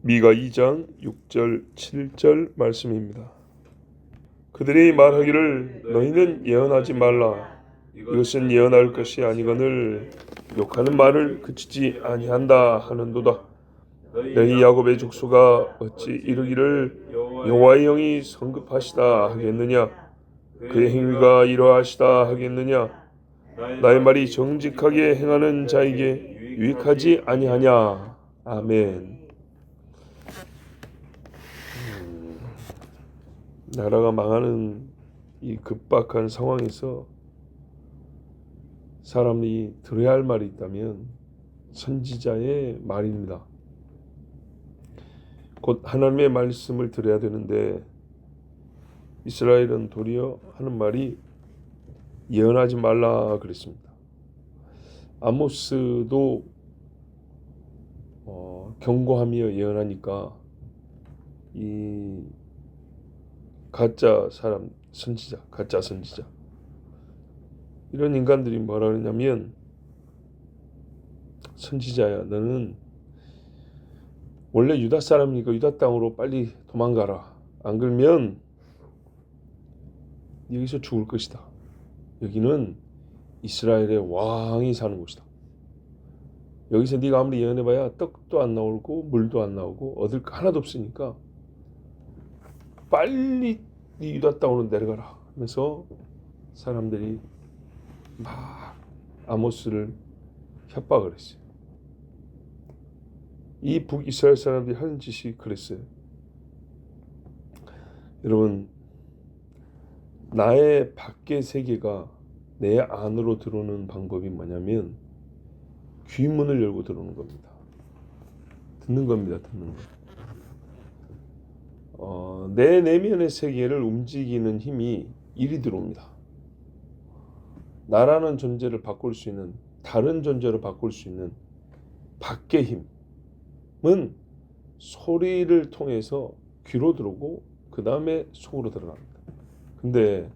미가 2장 6절 7절 말씀입니다. 그들이 말하기를 너희는 예언하지 말라. 이것은 예언할 것이 아니거늘 욕하는 말을 그치지 아니한다 하는도다. 너희 야곱의 족속아 어찌 이르기를 여호와의 영이 성급하시다 하겠느냐? 그의 행위가 이러하시다 하겠느냐? 나의 말이 정직하게 행하는 자에게 유익하지 아니하냐? 아멘. 나라가 망하는 이 급박한 상황에서 사람이 들어야 할 말이 있다면 선지자의 말입니다. 곧 하나님의 말씀을 들어야 되는데 이스라엘은 도리어 하는 말이 예언하지 말라 그랬습니다. 아모스도 경고하며 예언하니까 이 가짜 사람 선지자, 가짜 선지자 이런 인간들이 뭐라 그러냐면 선지자야 너는 원래 유다 사람이니까 유다 땅으로 빨리 도망가라. 안 그러면 여기서 죽을 것이다. 여기는 이스라엘의 왕이 사는 곳이다. 여기서 네가 아무리 예언해봐야 떡도 안 나오고 물도 안 나오고 얻을 거 하나도 없으니까 빨리 네 유다 땅으로 내려가라 하면서 사람들이 막 아모스를 협박을 했어요. 이 북이스라엘 사람들이 하는 짓이 그랬어요. 여러분, 나의 밖의 세계가 내 안으로 들어오는 방법이 뭐냐면 귀문을 열고 들어오는 겁니다. 듣는 겁니다. 듣는 거. 내 내면의 세계를 움직이는 힘이 이리 들어옵니다. 나라는 존재를 바꿀 수 있는, 다른 존재로 바꿀 수 있는 밖의 힘은 소리를 통해서 귀로 들어오고 그 다음에 속으로 들어갑니다. 근데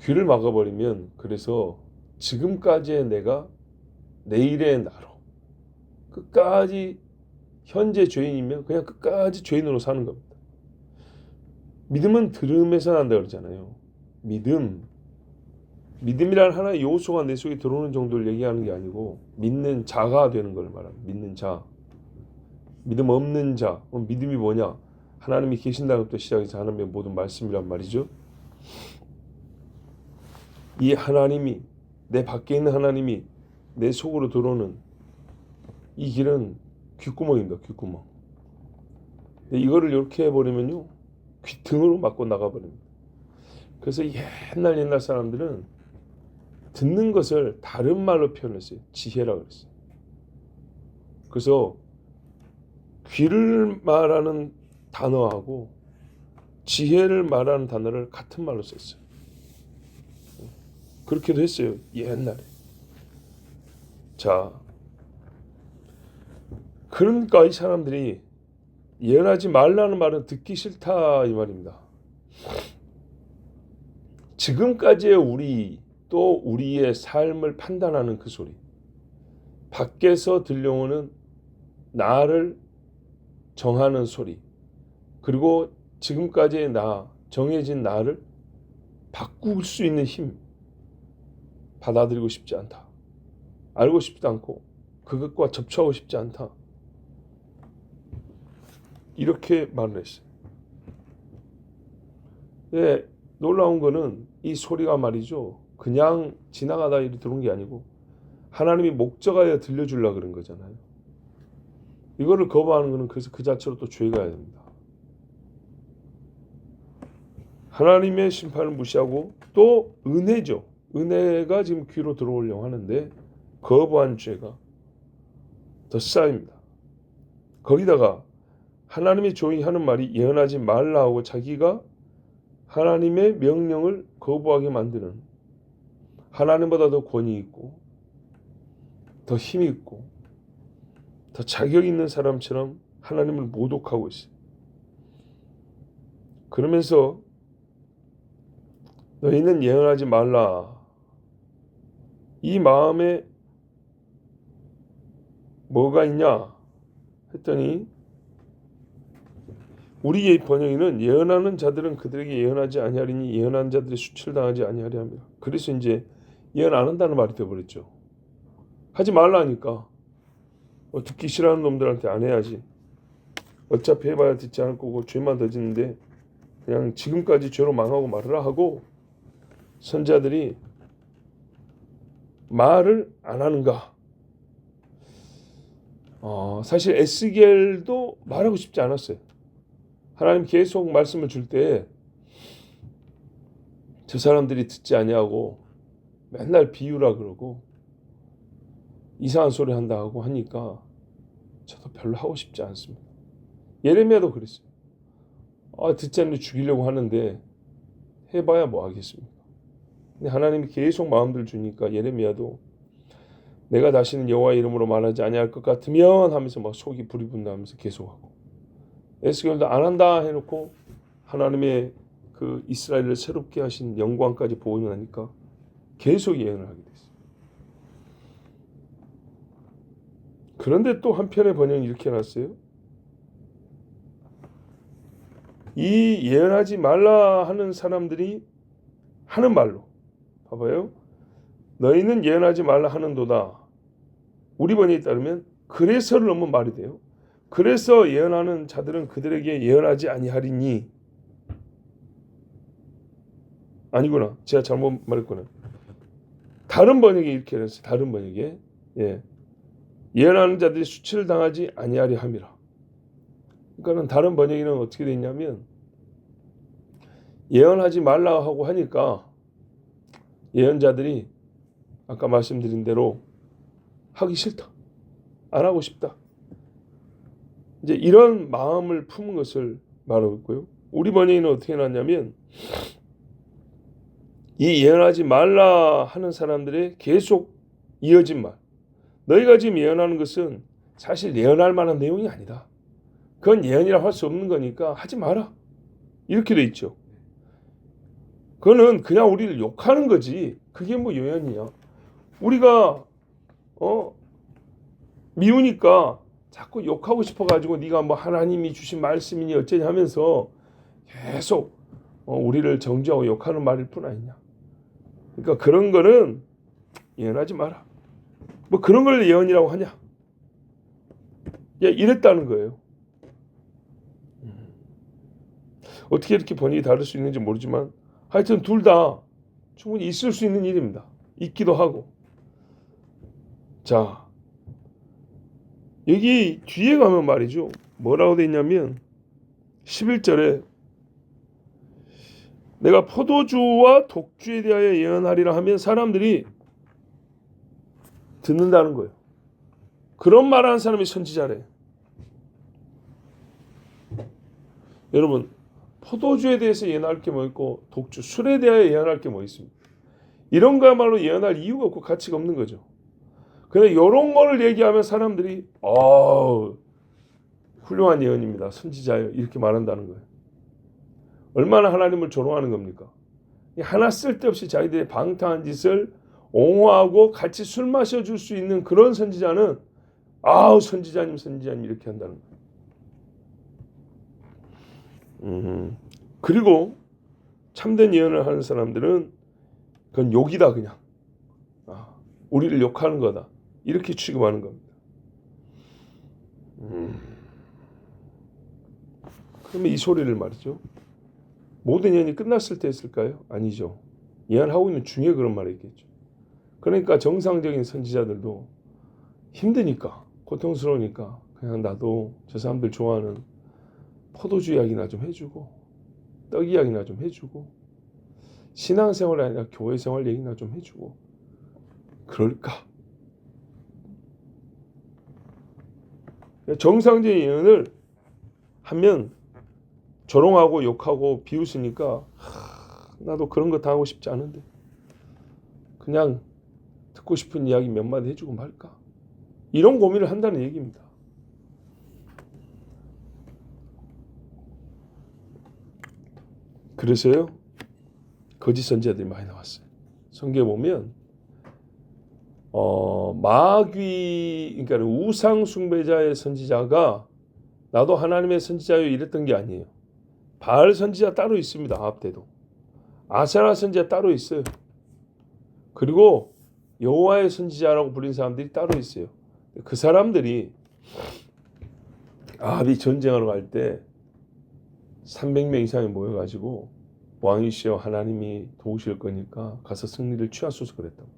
귀를 막아버리면 그래서 지금까지의 내가 내일의 나로 끝까지 현재 죄인이면 그냥 끝까지 죄인으로 사는 겁니다. 믿음은 들음에서 난다 그러잖아요. 믿음이란 하나의 요소가 내 속에 들어오는 정도를 얘기하는 게 아니고 믿는 자가 되는 걸 말합니다. 믿는 자. 믿음 없는 자. 믿음이 뭐냐? 하나님이 계신다부터 시작해서 하나님의 모든 말씀이란 말이죠. 이 하나님이 내 밖에 있는 하나님이 내 속으로 들어오는 이 길은 귓구멍입니다. 귓구멍. 이거를 이렇게 해버리면요. 귀등으로 맞고 나가버립니다. 그래서 옛날 사람들은 듣는 것을 다른 말로 표현했어요. 지혜라고 그랬어요. 그래서 귀를 말하는 단어하고 지혜를 말하는 단어를 같은 말로 썼어요. 그렇게도 했어요. 옛날에. 자, 그러니까 이 사람들이 예언하지 말라는 말은 듣기 싫다 이 말입니다. 지금까지의 우리 또 우리의 삶을 판단하는 그 소리, 밖에서 들려오는 나를 정하는 소리, 그리고 지금까지의 나, 정해진 나를 바꿀 수 있는 힘 받아들이고 싶지 않다. 알고 싶지도 않고 그것과 접촉하고 싶지 않다. 이렇게 말을 했어요. 예, 놀라운 거는 이 소리가 말이죠. 그냥 지나가다 이리 들어온 게 아니고 하나님이 목적하여 들려주려고 그런 거잖아요. 이거를 거부하는 거는 그래서 그 자체로 또 죄가 됩니다. 하나님의 심판을 무시하고 또 은혜죠. 은혜가 지금 귀로 들어오려고 하는데 거부한 죄가 더 쌓입니다. 거기다가 하나님이 조용히 하는 말이 예언하지 말라 하고 자기가 하나님의 명령을 거부하게 만드는 하나님보다 더 권위 있고 더 힘이 있고 더 자격 있는 사람처럼 하나님을 모독하고 있어요. 그러면서 너희는 예언하지 말라. 이 마음에 뭐가 있냐 했더니 우리의 번역에는 예언하는 자들은 그들에게 예언하지 아니하리니 예언하는 자들이 수치당하지 아니하리 합니다. 그래서 이제 예언 안 한다는 말이 되어버렸죠. 하지 말라니까 듣기 싫어하는 놈들한테 안 해야지. 어차피 해봐야 듣지 않을 거고 죄만 더 짓는데 그냥 지금까지 죄로 망하고 말으라 하고 선자들이 말을 안 하는가? 사실 에스겔도 말하고 싶지 않았어요. 하나님 계속 말씀을 줄 때 저 사람들이 듣지 아니하고 맨날 비유라 그러고 이상한 소리 한다 하고 하니까 저도 별로 하고 싶지 않습니다. 예레미야도 그랬어요. 듣지 않는 죽이려고 하는데 해봐야 뭐 하겠습니까? 근데 하나님이 계속 마음들 주니까 예레미야도 내가 다시는 여호와의 이름으로 말하지 아니할 것 같으면 하면서 막 속이 불이 분다 하면서 계속하고 에스겔도 안 한다 해놓고 하나님의 그 이스라엘을 새롭게 하신 영광까지 보이니까 계속 예언을 하게 됐어요. 그런데 또 한편의 번역은 이렇게 해놨어요. 이 예언하지 말라 하는 사람들이 하는 말로 봐봐요. 너희는 예언하지 말라 하는도다. 우리 번역에 따르면 그래서를 넣으면 말이 돼요. 그래서 예언하는 자들은 그들에게 예언하지 아니하리니 아니구나. 제가 잘못 말했구나. 다른 번역에 이렇게 했어요. 다른 번역에 예언하는 자들이 수치를 당하지 아니하리 함이라. 그러니까는 다른 번역에는 어떻게 돼 있냐면 예언하지 말라 하고 하니까 예언자들이 아까 말씀드린 대로 하기 싫다. 안 하고 싶다. 이제 이런 마음을 품은 것을 말하고 있고요. 우리 번역에는 어떻게 나왔냐면 이 예언하지 말라 하는 사람들의 계속 이어진 말. 너희가 지금 예언하는 것은 사실 예언할 만한 내용이 아니다. 그건 예언이라고 할 수 없는 거니까 하지 마라. 이렇게 돼 있죠. 그거는 그냥 우리를 욕하는 거지. 그게 뭐 예언이야. 우리가 미우니까 자꾸 욕하고 싶어가지고 네가 뭐 하나님이 주신 말씀이니 어쩌냐 하면서 계속 우리를 정죄하고 욕하는 말일 뿐 아니냐. 그러니까 그런 거는 예언하지 마라. 뭐 그런 걸 예언이라고 하냐. 이랬다는 거예요. 어떻게 이렇게 번역이 다를 수 있는지 모르지만 하여튼 둘 다 충분히 있을 수 있는 일입니다. 있기도 하고. 자, 여기 뒤에 가면 말이죠. 뭐라고 돼 있냐면 11절에 내가 포도주와 독주에 대하여 예언하리라 하면 사람들이 듣는다는 거예요. 그런 말하는 사람이 선지자래. 여러분, 포도주에 대해서 예언할 게 뭐 있고 독주, 술에 대하여 예언할 게 뭐 있습니까? 이런 거야말로 예언할 이유가 없고 가치가 없는 거죠. 근데 이런 거를 얘기하면 사람들이 훌륭한 예언입니다. 선지자예요. 이렇게 말한다는 거예요. 얼마나 하나님을 조롱하는 겁니까? 하나 쓸데없이 자기들의 방탕한 짓을 옹호하고 같이 술 마셔줄 수 있는 그런 선지자는 선지자님 이렇게 한다는 거예요. 그리고 참된 예언을 하는 사람들은 그건 욕이다 그냥. 우리를 욕하는 거다. 이렇게 취급하는 겁니다. 그러면 이 소리를 말이죠. 모든 예언이 끝났을 때 했을까요? 아니죠. 예언하고 있는 중에 그런 말이 있겠죠. 그러니까 정상적인 선지자들도 힘드니까 고통스러우니까 그냥 나도 저 사람들 좋아하는 포도주 이야기나 좀 해주고 떡 이야기나 좀 해주고 신앙생활이 아니라 교회생활 얘기나 좀 해주고 그럴까? 정상적인 예언을 하면 조롱하고 욕하고 비웃으니까 나도 그런 거 당하고 싶지 않은데 그냥 듣고 싶은 이야기 몇 마디 해주고 말까? 이런 고민을 한다는 얘기입니다. 그래서요 거짓 선지자들이 많이 나왔어요. 성경에 보면 마귀 그러니까 우상 숭배자의 선지자가 나도 하나님의 선지자요 이랬던 게 아니에요. 바알 선지자 따로 있습니다. 아합 때도. 아세라 선지자 따로 있어요. 그리고 여호와의 선지자라고 불린 사람들이 따로 있어요. 그 사람들이 아합이 전쟁하러 갈 때 300명 이상이 모여가지고 왕이시여 하나님이 도우실 거니까 가서 승리를 취하소서 그랬다고.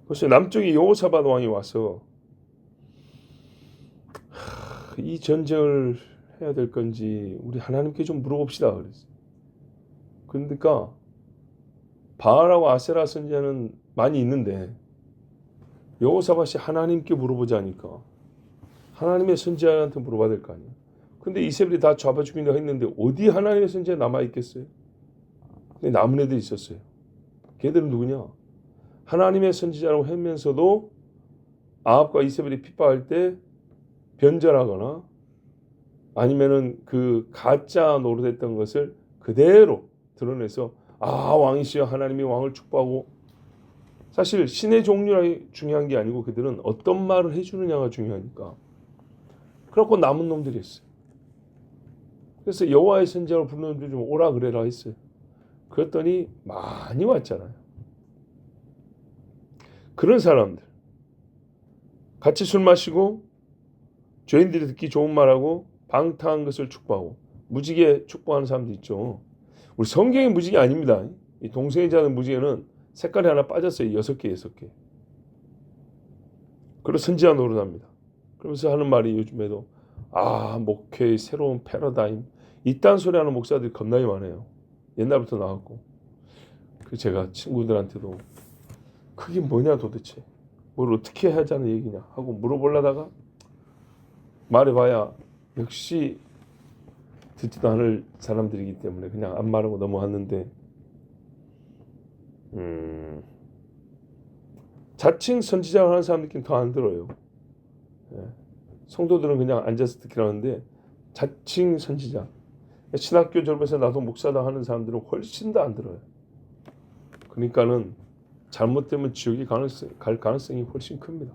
그래서 남쪽에 여호사밧 왕이 와서 이 전쟁을 해야 될 건지 우리 하나님께 좀 물어봅시다 그랬어요. 그러니까 바알하고 아세라 선지자는 많이 있는데 여호사밧이 하나님께 물어보자니까 하나님의 선지자한테 물어봐야 될 거 아니에요. 근데 이세벨이 다 잡아 죽인다고 했는데 어디 하나님의 선지자 남아있겠어요? 근데 남은 애들이 있었어요. 걔들은 누구냐? 하나님의 선지자라고 하면서도 아합과 이세벨이 핍박할 때 변절하거나 아니면은 그 가짜 노릇했던 것을 그대로 드러내서 왕이시여 하나님이 왕을 축복하고 사실 신의 종류가 중요한 게 아니고 그들은 어떤 말을 해주느냐가 중요하니까 그래갖고 남은 놈들이 했어요. 그래서 여호와의 선지자로 부르는 놈들 좀 오라 그래라 했어요. 그랬더니 많이 왔잖아요. 그런 사람들 같이 술 마시고 죄인들이 듣기 좋은 말하고 방탕한 것을 축복하고 무지개 축복하는 사람도 있죠. 우리 성경의 무지개 아닙니다. 이 동성애 자는 무지개는 색깔이 하나 빠졌어요. 6개, 6개. 그래서 선지자 노릇합니다. 그러면서 하는 말이 요즘에도 목회의 새로운 패러다임 이딴 소리 하는 목사들이 겁나게 많아요. 옛날부터 나왔고 그 제가 친구들한테도 그게 뭐냐 도대체 뭘 어떻게 하자는 얘기냐 하고 물어보려다가 말해봐야 역시 듣지도 않을 사람들이기 때문에 그냥 안 말하고 넘어왔는데 자칭 선지자 하는 사람들끼리 더 안 들어요. 성도들은 그냥 앉아서 듣기로 하는데 자칭 선지자 신학교 졸업해서 나도 목사다 하는 사람들은 훨씬 더 안 들어요. 그러니까는 잘못되면 지옥에 갈 가능성이 훨씬 큽니다.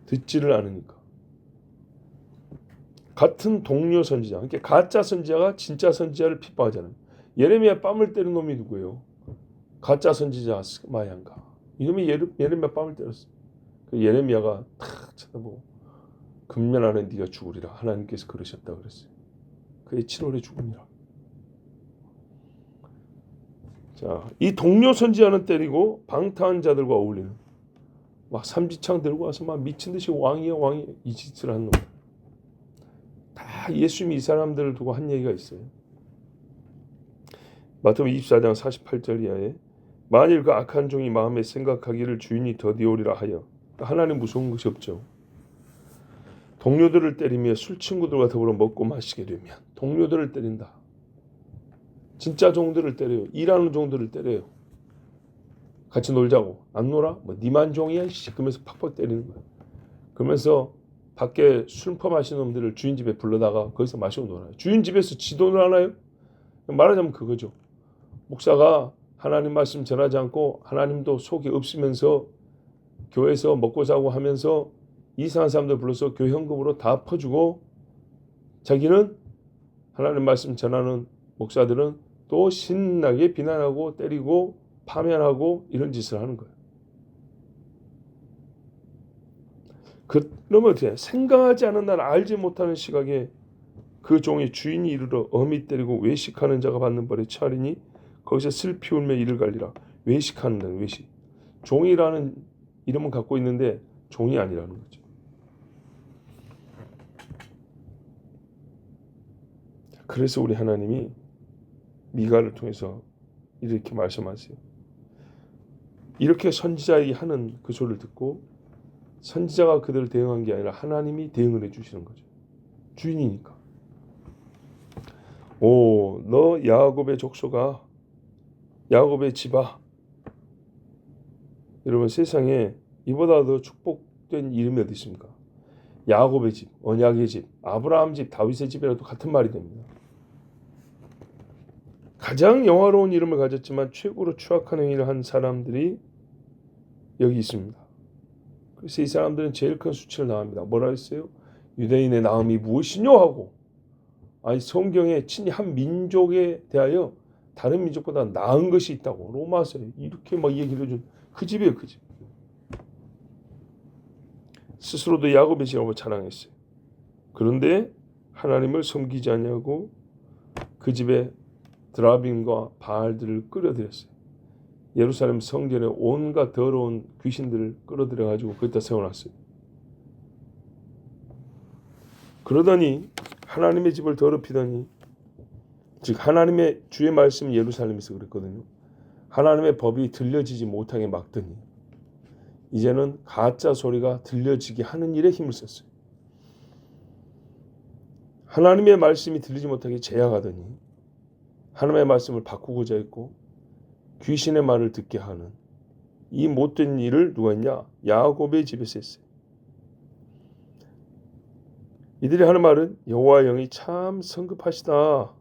듣지를 않으니까. 같은 동료 선지자, 그러니까 가짜 선지자가 진짜 선지자를 핍박하잖아요. 예레미야 뺨을 때린 놈이 누구예요? 가짜 선지자 스마야인가. 이놈이 예레미야 뺨을 때렸어. 그 예레미야가 탁 쳐다보고 금년 안에 네가 죽으리라. 하나님께서 그러셨다 그랬어요. 그의 7월의 죽음이라. 자, 이 동료 선지자는 때리고 방탕한 자들과 어울리는 막 삼지창 들고 와서 막 미친 듯이 왕이야 이 짓을 하는 놈. 다 예수님이 이 사람들을 두고 한 얘기가 있어요. 마태복음 24장 48절 이하에 만일 그 악한 종이 마음에 생각하기를 주인이 더디오리라 하여 하나님 무서운 것이 없죠. 동료들을 때리며 술 친구들과 더불어 먹고 마시게 되면 동료들을 때린다. 진짜 종들을 때려요. 일하는 종들을 때려요. 같이 놀자고. 안 놀아? 니만 종이야? 그러면서 팍팍 때리는 거예요. 그러면서 밖에 술퍼 마시는 놈들을 주인 집에 불러다가 거기서 마시고 놀아요. 주인 집에서 지 돈을 하나요? 말하자면 그거죠. 목사가 하나님 말씀 전하지 않고 하나님도 속이 없으면서 교회에서 먹고 자고 하면서 이상한 사람들 불러서 교회 현금으로 다 퍼주고 자기는 하나님 말씀 전하는 목사들은 또 신나게 비난하고 때리고 파면하고 이런 짓을 하는 거예요. 그러면 어떻게 생각하지 않은 날 알지 못하는 시각에 그 종의 주인이 이르러 어미 때리고 외식하는 자가 받는 벌에 처하리니 거기서 슬피 울며 이를 갈리라. 외식하는 자, 외식. 종이라는 이름은 갖고 있는데 종이 아니라는 거죠. 그래서 우리 하나님이 미가를 통해서 이렇게 말씀하세요. 이렇게 선지자에게 하는 그 소리를 듣고 선지자가 그들을 대응한 게 아니라 하나님이 대응을 해주시는 거죠. 주인이니까. 너 야곱의 족속아, 야곱의 집아. 여러분 세상에 이보다 더 축복된 이름이 어디 있습니까? 야곱의 집, 언약의 집, 아브라함 집, 다윗의 집이라도 같은 말이 됩니다. 가장 영화로운 이름을 가졌지만 최고로 추악한 행위를 한 사람들이 여기 있습니다. 그래서 이 사람들은 제일 큰 수치를 당합니다. 뭐라 했어요? 유대인의 나음이 무엇이뇨 하고, 아니 성경에 친히 한 민족에 대하여 다른 민족보다 나은 것이 있다고 로마서에 이렇게 막 얘기를 해준 그 집이에요. 그 집. 스스로도 야곱의 집이라고 자랑했어요. 그런데 하나님을 섬기지 아니하고 그 집에 드라빔과 바알들을 끌어들였어요. 예루살렘 성전에 온갖 더러운 귀신들을 끌어들여가지고 거기다 세워놨어요. 그러더니 하나님의 집을 더럽히더니, 즉 하나님의 주의 말씀이 예루살렘에서 그랬거든요. 하나님의 법이 들려지지 못하게 막더니 이제는 가짜 소리가 들려지게 하는 일에 힘을 썼어요. 하나님의 말씀이 들리지 못하게 제약하더니 하나님의 말씀을 바꾸고자 했고 귀신의 말을 듣게 하는 이 못된 일을 누가 했냐? 야곱의 집에서 했어요. 이들이 하는 말은 여호와의 영이 참 성급하시다.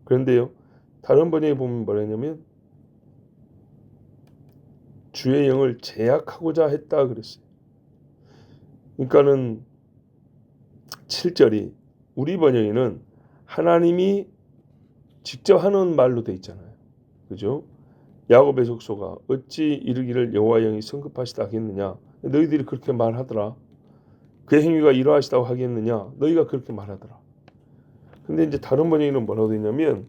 그런데요, 다른 번역에 보면 뭐라냐면 주의 영을 제약하고자 했다 그랬어요. 그러니까는 7절이 우리 번역에는 하나님이 직접 하는 말로 돼 있잖아요. 그죠? 야곱의 족속아 어찌 이르기를 여호와의 영이 성급하시다 하겠느냐? 너희들이 그렇게 말하더라. 그 행위가 이러하시다고 하겠느냐? 너희가 그렇게 말하더라. 근데 이제 다른 번역에는 뭐라고 돼 있냐면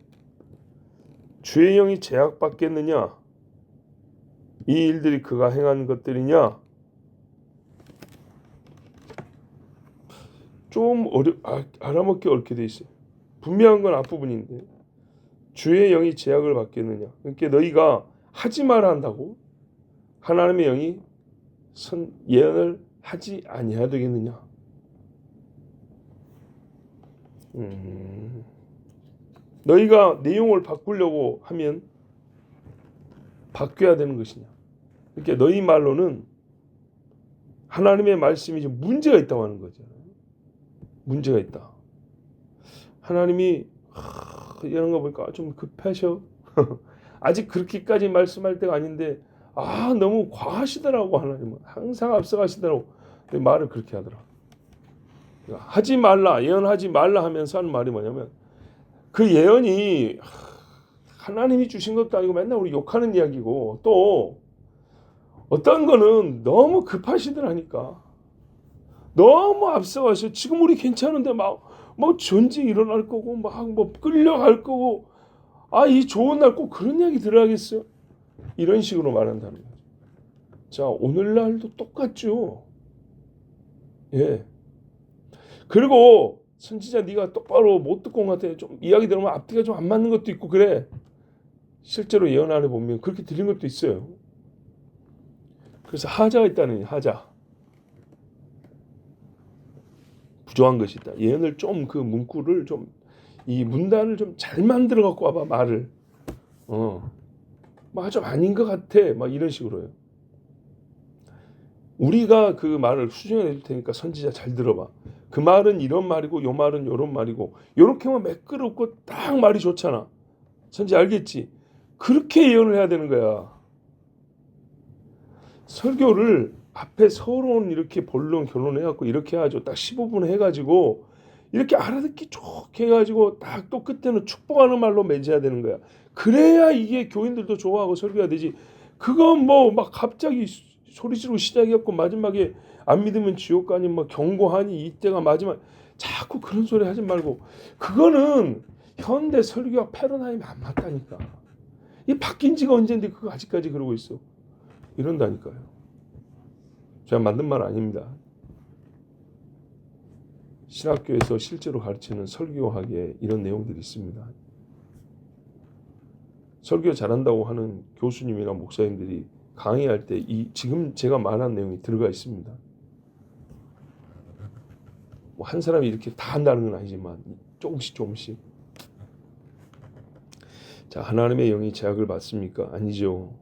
주의 영이 제약받겠느냐? 이 일들이 그가 행한 것들이냐? 좀 알아먹기 어렵게 돼 있어요. 분명한 건 앞부분인데 주의 영이 제약을 받겠느냐? 그러니까 너희가 하지 말아 한다고 하나님의 영이 예언을 하지 아니해야 되겠느냐? 너희가 내용을 바꾸려고 하면 바뀌어야 되는 것이냐? 그러니까 너희 말로는 하나님의 말씀이 좀 문제가 있다고 하는 거잖아요. 문제가 있다. 하나님이 이런 거 보니까 좀 급하셔. 아직 그렇게까지 말씀할 때가 아닌데 너무 과하시더라고. 하나님은 항상 앞서가시더라고. 말을 그렇게 하더라. 하지 말라, 예언하지 말라 하면서 하는 말이 뭐냐면 그 예언이 하나님이 주신 것도 아니고 맨날 우리 욕하는 이야기고, 또 어떤 거는 너무 급하시더라니까. 너무 앞서가셔. 지금 우리 괜찮은데 막 전쟁 일어날 거고 막 끌려갈 거고, 이 좋은 날 꼭 그런 이야기 들어야겠어요? 이런 식으로 말한다는 거죠. 자, 오늘날도 똑같죠. 예. 그리고 선지자 네가 똑바로 못 듣고 온 것 같아. 좀 이야기 들으면 앞뒤가 좀 안 맞는 것도 있고 그래. 실제로 예언 안에 보면 그렇게 들린 것도 있어요. 그래서 하자가 있다는 하자. 부정한 것이 있다. 예언을 좀 그 문구를 좀 이 문단을 좀 잘 만들어 갖고 와봐 말을. 좀 아닌 것 같아. 막 이런 식으로요. 우리가 그 말을 수정해 줄 테니까 선지자 잘 들어봐. 그 말은 이런 말이고 요 말은 요런 말이고 요렇게만 매끄럽고 딱 말이 좋잖아. 선지자 알겠지? 그렇게 예언을 해야 되는 거야. 설교를 앞에 서론 이렇게 본론 결론해갖고 이렇게 해가지고 딱 15분 해가지고 이렇게 알아듣기 좋게 해가지고 딱 또 끝에는 축복하는 말로 맺어야 되는 거야. 그래야 이게 교인들도 좋아하고 설교가 되지. 그건 막 갑자기 소리 지르고 시작해갖고 마지막에 안 믿으면 지옥 가니 경고하니 이때가 마지막, 자꾸 그런 소리 하지 말고. 그거는 현대 설교와 패러다임이 안 맞다니까. 이 바뀐 지가 언젠데 그거 아직까지 그러고 있어. 이런다니까요. 제가 만든 말 아닙니다. 신학교에서 실제로 가르치는 설교학에 이런 내용들이 있습니다. 설교 잘한다고 하는 교수님이나 목사님들이 강의할 때 지금 제가 말한 내용이 들어가 있습니다. 한 사람이 이렇게 다 한다는 건 아니지만 조금씩. 자, 하나님의 영이 제약을 받습니까? 아니죠.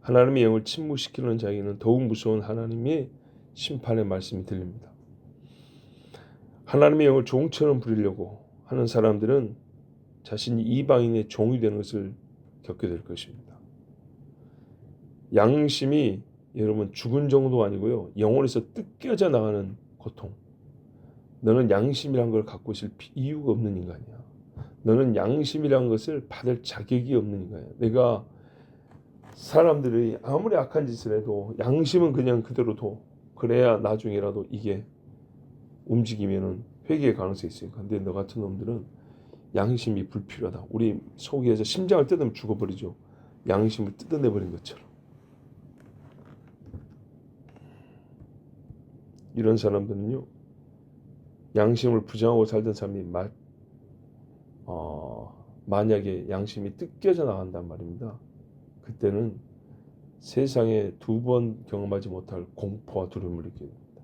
하나님의 영을 침묵시키는 자에게는 더욱 무서운 하나님의 심판의 말씀이 들립니다. 하나님의 영을 종처럼 부리려고 하는 사람들은 자신이 이방인의 종이 되는 것을 겪게 될 것입니다. 양심이 여러분 죽은 정도가 아니고요, 영혼에서 뜯겨져 나가는 고통. 너는 양심이란 걸 갖고 있을 이유가 없는 인간이야. 너는 양심이란 것을 받을 자격이 없는 인간이야. 내가 사람들이 아무리 악한 짓을 해도 양심은 그냥 그대로 둬. 그래야 나중에라도 이게 움직이면은 회개의 가능성이 있으니까. 근데 너 같은 놈들은 양심이 불필요하다. 우리 속에서 심장을 뜯으면 죽어버리죠. 양심을 뜯어내버린 것처럼. 이런 사람들은요, 양심을 부정하고 살던 사람이 만약에 양심이 뜯겨져 나간단 말입니다. 그때는 세상에 2번 경험하지 못할 공포와 두려움을 느끼게 됩니다.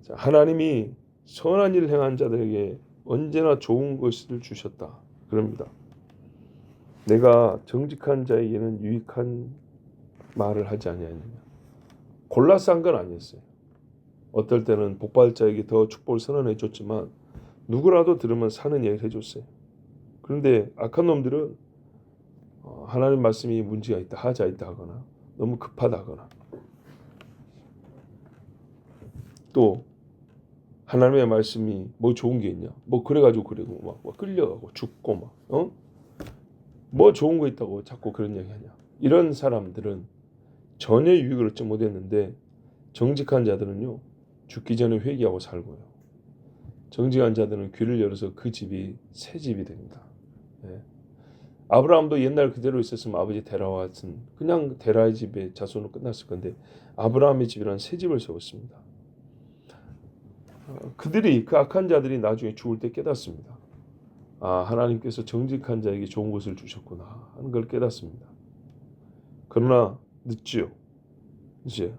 자, 하나님이 선한 일을 행한 자들에게 언제나 좋은 것을 주셨다. 그럽니다. 내가 정직한 자에게는 유익한 말을 하지 아니하느냐. 골라서 한 건 아니었어요. 어떨 때는 복받을 자에게 더 축복을 선언해 줬지만 누구라도 들으면 사는 얘기를 해줬어요. 그런데 악한 놈들은 하나님 말씀이 문제가 있다, 하자 있다 하거나 너무 급하다 하거나 또 하나님의 말씀이 뭐 좋은 게 있냐, 뭐 그래가지고 그리고 막 끌려가고 죽고 뭐 좋은 거 있다고 자꾸 그런 얘기 하냐. 이런 사람들은 전혀 유익을 얻지 못했는데 정직한 자들은요, 죽기 전에 회개하고 살고요. 정직한 자들은 귀를 열어서 그 집이 새 집이 됩니다. 예. 아브라함도 옛날 그대로 있었으면 아버지 데라와서 그냥 데라의 집에 자손으로 끝났을 건데 아브라함의 집이라는 새 집을 세웠습니다. 그들이 그 악한 자들이 나중에 죽을 때 깨닫습니다. 하나님께서 정직한 자에게 좋은 것을 주셨구나 하는 걸 깨닫습니다. 그러나 늦지요. 이제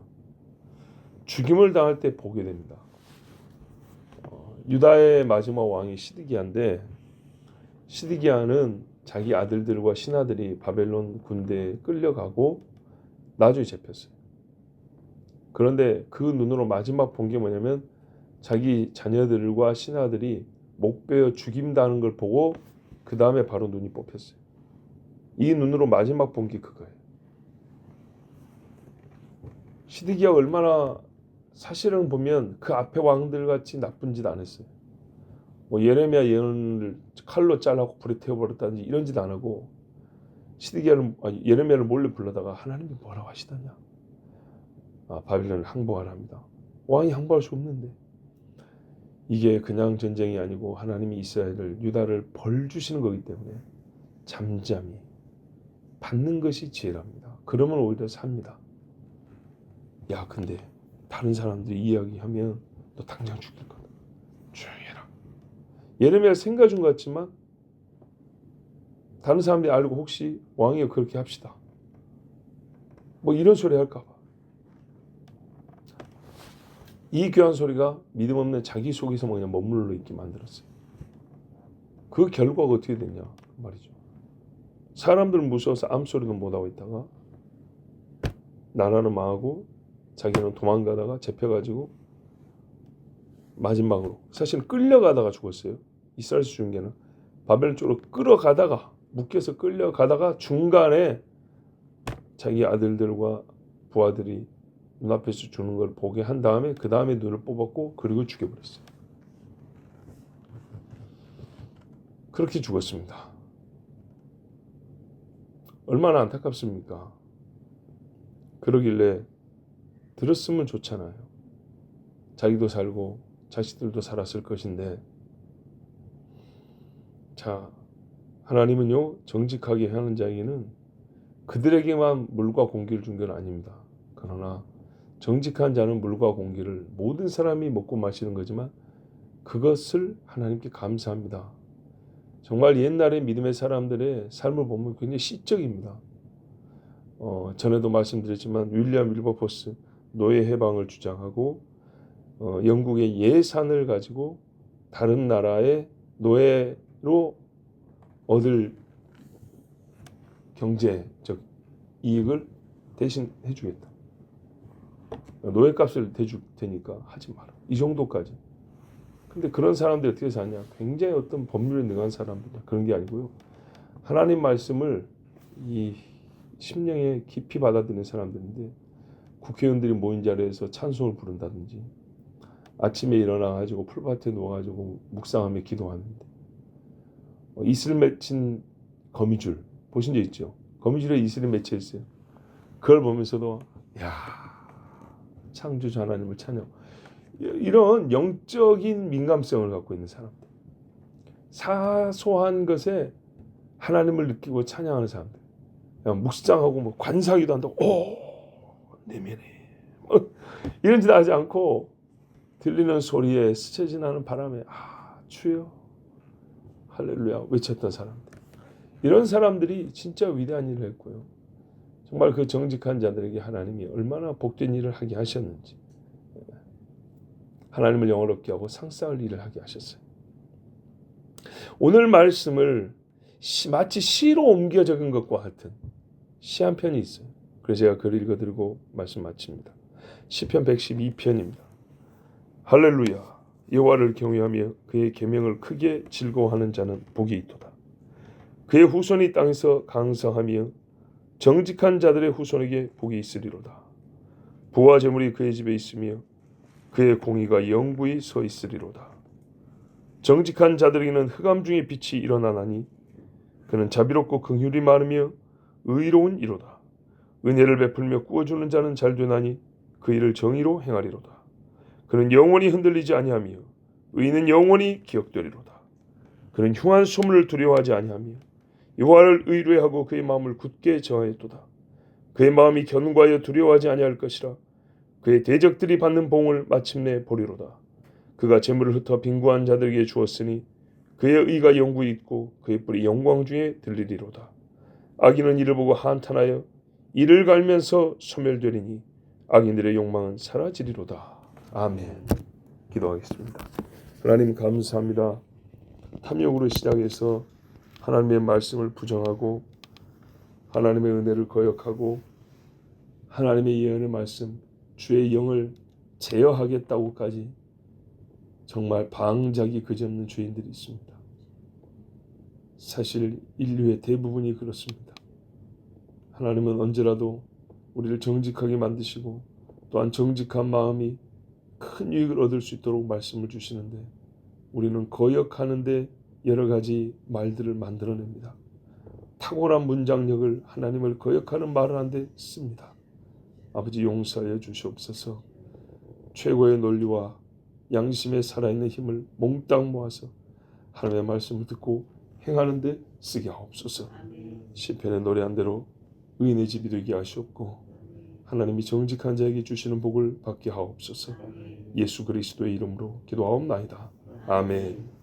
죽임을 당할 때 보게 됩니다. 유다의 마지막 왕이 시드기야인데 시드기야는 자기 아들들과 신하들이 바벨론 군대에 끌려가고 나중에 잡혔어요. 그런데 그 눈으로 마지막 본 게 뭐냐면 자기 자녀들과 신하들이 목베어 죽임당하는 걸 보고 그 다음에 바로 눈이 뽑혔어요. 이 눈으로 마지막 본 게 그거예요. 시드기야가 얼마나 사실은 보면 그 앞에 왕들 같이 나쁜 짓 안 했어요. 뭐 예레미야 예언을 칼로 잘라고 불에 태워버렸다든지 이런 짓 안 하고 예레미야를 몰래 불러다가 하나님이 뭐라고 하시더냐. 바빌론을 항복하라 합니다. 왕이 항복할 수 없는데 이게 그냥 전쟁이 아니고 하나님이 이스라엘을 유다를 벌 주시는 거기 때문에 잠잠히 받는 것이 지혜랍니다. 그러면 오히려 삽니다. 야, 근데 다른 사람들이 이야기하면 너 당장 죽일 거다. 조용히 해라. 예레미야를 생각 준 것 같지만 다른 사람들이 알고 혹시 왕이 그렇게 합시다. 뭐 이런 소리 할까 봐. 이 귀한 소리가 믿음 없는 자기 속에서 그냥 머물러 있게 만들었어요. 그 결과가 어떻게 됐냐 말이죠. 사람들은 무서워서 암소리도 못하고 있다가 나라는 망하고 자기는 도망가다가 잡혀가지고 마지막으로 사실 끌려가다가 죽었어요. 이스라엘에서 죽은 게는 바벨론 쪽으로 끌어가다가 묶여서 끌려가다가 중간에 자기 아들들과 부하들이 눈앞에서 주는 걸 보게 한 다음에 그 다음에 눈을 뽑았고 그리고 죽여버렸어요. 그렇게 죽었습니다. 얼마나 안타깝습니까? 그러길래 들었으면 좋잖아요. 자기도 살고 자식들도 살았을 것인데 자, 하나님은요 정직하게 하는 자에게는 그들에게만 물과 공기를 준 건 아닙니다. 그러나 정직한 자는 물과 공기를 모든 사람이 먹고 마시는 거지만 그것을 하나님께 감사합니다. 정말 옛날의 믿음의 사람들의 삶을 보면 굉장히 시적입니다. 전에도 말씀드렸지만 윌리엄 윌버포스 노예 해방을 주장하고 영국의 예산을 가지고 다른 나라의 노예로 얻을 경제적 이익을 대신 해주겠다. 노예값을 대줄 테니까 하지 마라. 이 정도까지. 근데 그런 사람들이 어떻게 사냐? 굉장히 어떤 법률에 능한 사람들 그런 게 아니고요. 하나님 말씀을 이 심령에 깊이 받아들이는 사람들인데 국회의원들이 모인 자리에서 찬송을 부른다든지 아침에 일어나가지고 풀밭에 누워가지고 묵상하며 기도하는데 이슬 맺힌 거미줄 보신 적 있죠? 거미줄에 이슬이 맺혀 있어요. 그걸 보면서도 야, 창조주 하나님을 찬양. 이런 영적인 민감성을 갖고 있는 사람들, 사소한 것에 하나님을 느끼고 찬양하는 사람들, 묵상하고 뭐 관사기도 한다고 내면에 이런 짓 하지 않고 들리는 소리에 스쳐 지나는 바람에 주여 할렐루야 외쳤던 사람들, 이런 사람들이 진짜 위대한 일을 했고요. 정말 그 정직한 자들에게 하나님이 얼마나 복된 일을 하게 하셨는지, 하나님을 영화롭게 하고 상상할 일을 하게 하셨어요. 오늘 말씀을 마치 시로 옮겨 적은 것과 같은 시 한 편이 있어요. 그래서 제가 글을 읽어드리고 말씀 마칩니다. 시편 112편입니다. 할렐루야, 여호와를 경외하며 그의 계명을 크게 즐거워하는 자는 복이 있도다. 그의 후손이 땅에서 강성하며 정직한 자들의 후손에게 복이 있으리로다. 부와 재물이 그의 집에 있으며 그의 공의가 영구히 서 있으리로다. 정직한 자들에게는 흑암 중에 빛이 일어나나니 그는 자비롭고 긍휼이 많으며 의로운 이로다. 은혜를 베풀며 꾸어주는 자는 잘 되나니 그 일을 정의로 행하리로다. 그는 영원히 흔들리지 아니하며 의인은 영원히 기억되리로다. 그는 흉한 소문을 두려워하지 아니하며 여호와를 의뢰하고 그의 마음을 굳게 정하였도다. 그의 마음이 견고하여 두려워하지 아니할 것이라. 그의 대적들이 받는 봉을 마침내 보리로다. 그가 재물을 흩어 빈구한 자들에게 주었으니 그의 의가 영구히 있고 그의 뿔이 영광 중에 들리리로다. 악인은 이를 보고 한탄하여 이를 갈면서 소멸되리니 악인들의 욕망은 사라지리로다. 아멘. 기도하겠습니다. 하나님 감사합니다. 탐욕으로 시작해서 하나님의 말씀을 부정하고 하나님의 은혜를 거역하고 하나님의 예언의 말씀, 주의 영을 제어하겠다고까지 정말 방작이 그지없는 죄인들이 있습니다. 사실 인류의 대부분이 그렇습니다. 하나님은 언제라도 우리를 정직하게 만드시고 또한 정직한 마음이 큰 유익을 얻을 수 있도록 말씀을 주시는데 우리는 거역하는데 여러 가지 말들을 만들어냅니다. 탁월한 문장력을 하나님을 거역하는 말을 하는데 씁니다. 아버지 용서하여 주시옵소서. 최고의 논리와 양심에 살아있는 힘을 몽땅 모아서 하나님의 말씀을 듣고 행하는데 쓰게 하옵소서. 시편에 노래한 대로 의인의 집이 되게 하시옵고 하나님이 정직한 자에게 주시는 복을 받게 하옵소서. 예수 그리스도의 이름으로 기도하옵나이다. 아멘.